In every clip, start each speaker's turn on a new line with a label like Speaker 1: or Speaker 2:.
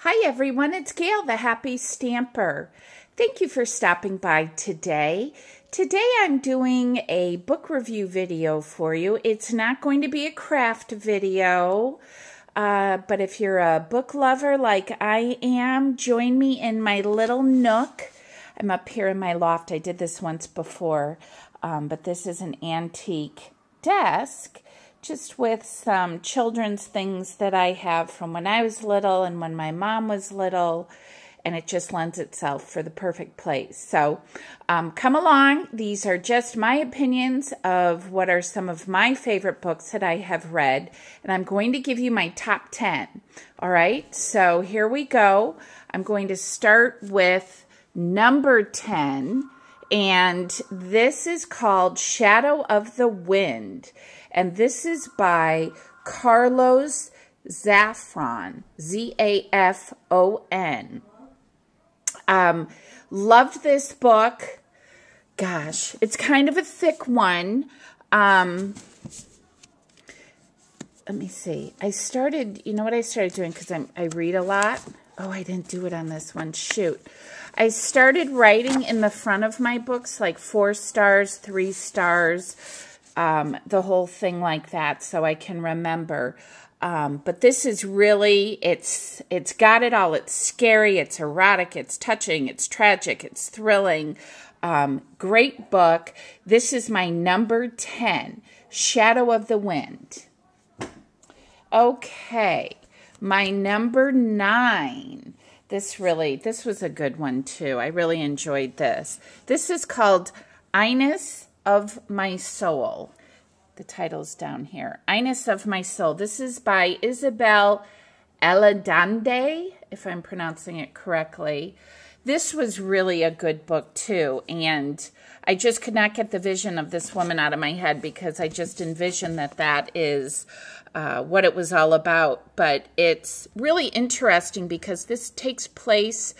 Speaker 1: Hi everyone, it's Gail, the Happy Stamper. Thank you for stopping by today. Today I'm doing a book review video for you. It's not going to be a craft video, but if you're a book lover like I am, join me in my little nook. I'm up here in my loft. I did this once before, but this is an antique desk, just with some children's things that I have from when I was little and when my mom was little, and it just lends itself for the perfect place. So come along. These are just my opinions of what are some of my favorite books that I have read, and I'm going to give you my top 10. All right, so here we go. I'm going to start with number 10, and this is called Shadow of the Wind. And this is by Carlos Zafón, Z-A-F-O-N. Loved this book. Gosh, it's kind of a thick one. Let me see. I started, you know what I started doing, because I read a lot? Oh, I didn't do it on this one. Shoot. I started writing in the front of my books, like 4 stars, 3 stars, the whole thing like that, so I can remember. But this is really, it's got it all. It's scary, it's erotic, it's touching, it's tragic, it's thrilling. Great book. This is my number 10, Shadow of the Wind. Okay, my number 9. This was a good one too. I really enjoyed this. This is called Ines of My Soul. The title's down here. Ines of My Soul. This is by Isabel Allende, if I'm pronouncing it correctly. This was really a good book too, and I just could not get the vision of this woman out of my head, because I just envisioned that is what it was all about. But it's really interesting because this takes place,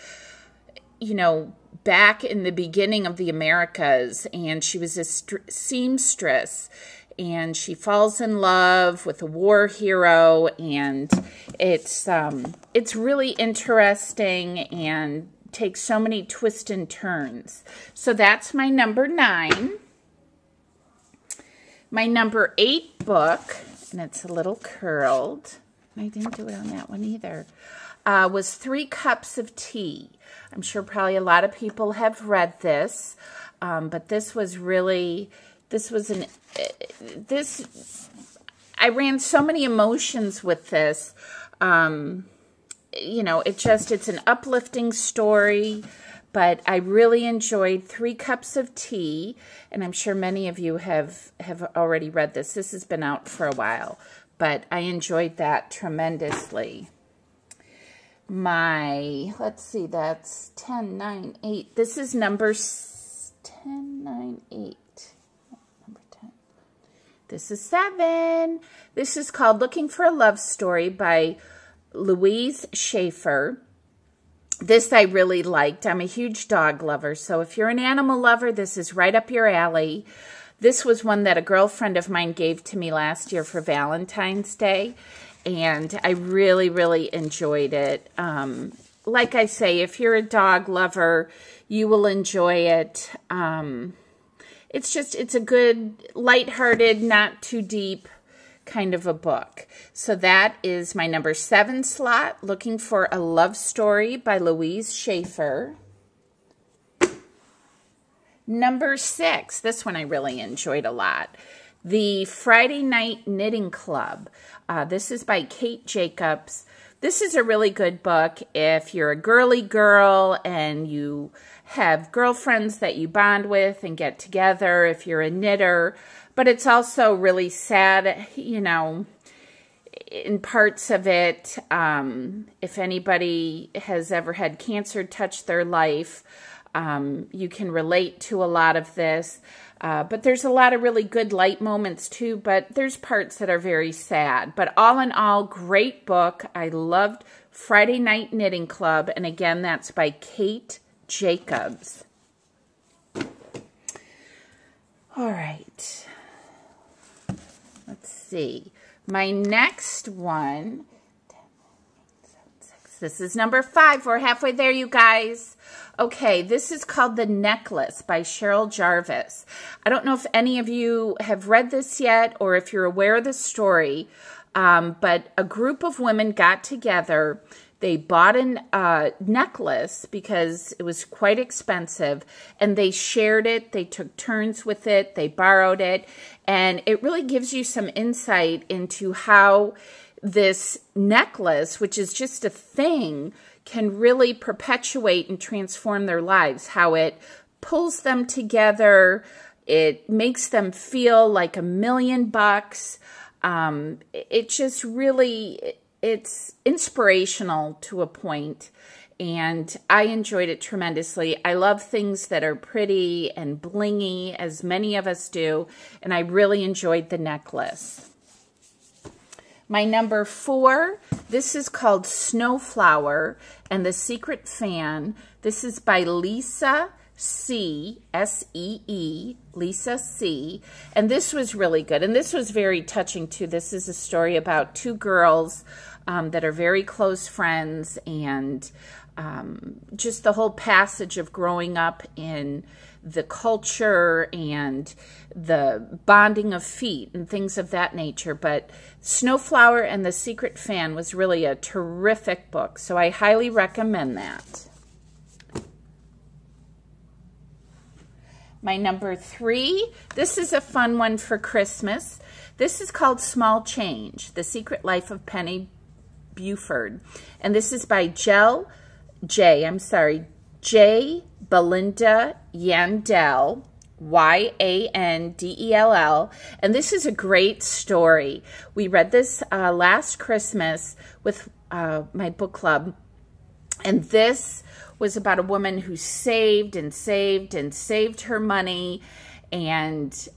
Speaker 1: you know, back in the beginning of the Americas, and she was a seamstress, and she falls in love with a war hero, and it's really interesting and takes so many twists and turns. So that's my number 9. My number 8 book, and it's a little curled, I didn't do it on that one either, was 3 Cups of Tea. I'm sure probably a lot of people have read this, but this was really, I ran so many emotions with this. You know, it's an uplifting story, but I really enjoyed 3 Cups of Tea, and I'm sure many of you have already read this. This has been out for a while, but I enjoyed that tremendously. Let's see, that's 10, 9, 8. This is number 10, 9, 8. Number 10. This is 7. This is called Looking for a Love Story by Louise Schaefer. This I really liked. I'm a huge dog lover, so if you're an animal lover, this is right up your alley. This was one that a girlfriend of mine gave to me last year for Valentine's Day, and I really, really enjoyed it. Like I say, if you're a dog lover, you will enjoy it. It's a good, lighthearted, not too deep kind of a book. So that is my number 7 slot, Looking for a Love Story by Louise Schaefer. Number 6, this one I really enjoyed a lot, The Friday Night Knitting Club. This is by Kate Jacobs. This is a really good book if you're a girly girl and you have girlfriends that you bond with and get together, if you're a knitter. But it's also really sad, you know, in parts of it. If anybody has ever had cancer touch their life, you can relate to a lot of this. But there's a lot of really good light moments too, but there's parts that are very sad. But all in all, great book. I loved Friday Night Knitting Club, and again, that's by Kate Jacobs. All right. Let's see. My next one, 10, 9, 8, 7, 6, books. This is number 5. We're halfway there, you guys. Okay, this is called The Necklace by Cheryl Jarvis. I don't know if any of you have read this yet or if you're aware of the story, but a group of women got together. They bought a necklace because it was quite expensive, and they shared it. They took turns with it. They borrowed it, and it really gives you some insight into how this necklace, which is just a thing, can really perpetuate and transform their lives, how it pulls them together. It makes them feel like $1,000,000. It just really, it's inspirational to a point, and I enjoyed it tremendously. I love things that are pretty and blingy, as many of us do, and I really enjoyed The Necklace. My number 4, this is called Snowflower and the Secret Fan. This is by Lisa C, S-E-E, Lisa C. And this was really good. And this was very touching, too. This is a story about 2 girls that are very close friends, and just the whole passage of growing up in the culture and the bonding of feet and things of that nature. But Snowflower and the Secret Fan was really a terrific book, so I highly recommend that. My number 3, this is a fun one for Christmas. This is called Small Change, The Secret Life of Penny Buford. And this is by J. Belinda Yandell, Y-A-N-D-E-L-L. And this is a great story. We read this last Christmas with my book club. And this was about a woman who saved and saved and saved her money, and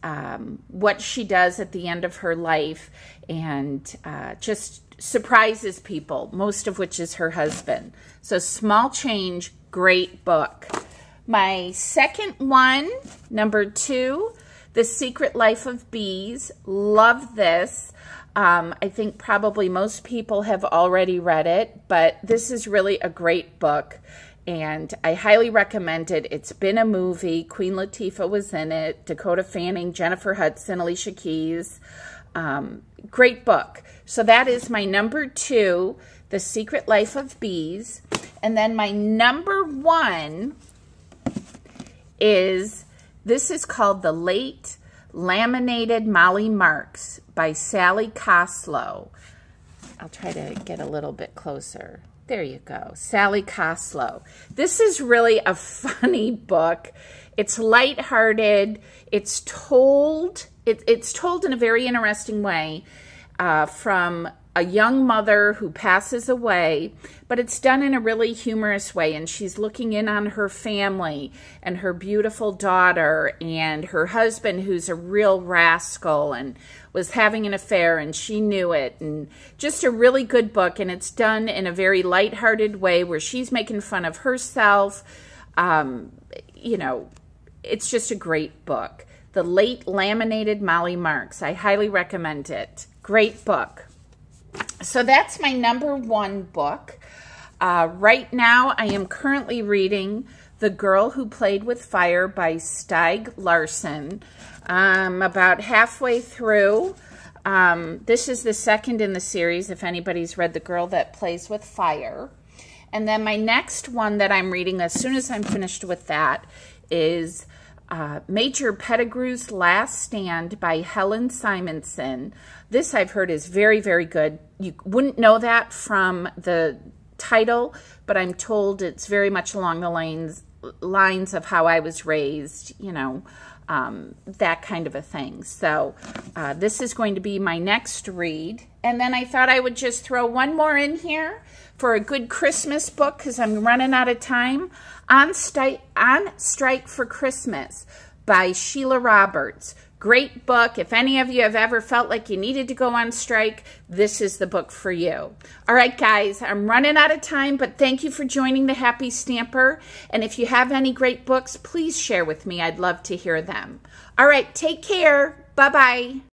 Speaker 1: what she does at the end of her life, and just surprises people, most of which is her husband. So Small Change, great book. My second one, number 2, The Secret Life of Bees. Love this. I think probably most people have already read it, but this is really a great book, and I highly recommend it. It's been a movie. Queen Latifah was in it, Dakota Fanning, Jennifer Hudson, Alicia Keys. Great book. So that is my number 2, The Secret Life of Bees. And then my number 1 is, this is called The Late Laminated Molly Marks by Sally Koslow. I'll try to get a little bit closer. There you go, Sally Koslow. This is really a funny book. It's lighthearted. It's told in a very interesting way from a young mother who passes away, but it's done in a really humorous way, and she's looking in on her family and her beautiful daughter and her husband, who's a real rascal and was having an affair, and she knew it. And just a really good book, and it's done in a very lighthearted way where she's making fun of herself. You know, it's just a great book. The Late Laminated Molly Marks. I highly recommend it. Great book. So that's my number 1 book. Right now, I am currently reading The Girl Who Played with Fire by Stieg Larsson. I'm about halfway through. This is the second in the series, if anybody's read The Girl That Plays with Fire. And then my next one that I'm reading, as soon as I'm finished with that, is Major Pettigrews' Last Stand by Helen Simonson. This I've heard is very, very good. You wouldn't know that from the title, but I'm told it's very much along the lines of how I was raised, you know, that kind of a thing. So this is going to be my next read. And then I thought I would just throw one more in here for a good Christmas book, because I'm running out of time. On Strike for Christmas by Sheila Roberts. Great book. If any of you have ever felt like you needed to go on strike, this is the book for you. All right, guys, I'm running out of time, but thank you for joining the Happy Stamper. And if you have any great books, please share with me. I'd love to hear them. All right, take care. Bye-bye.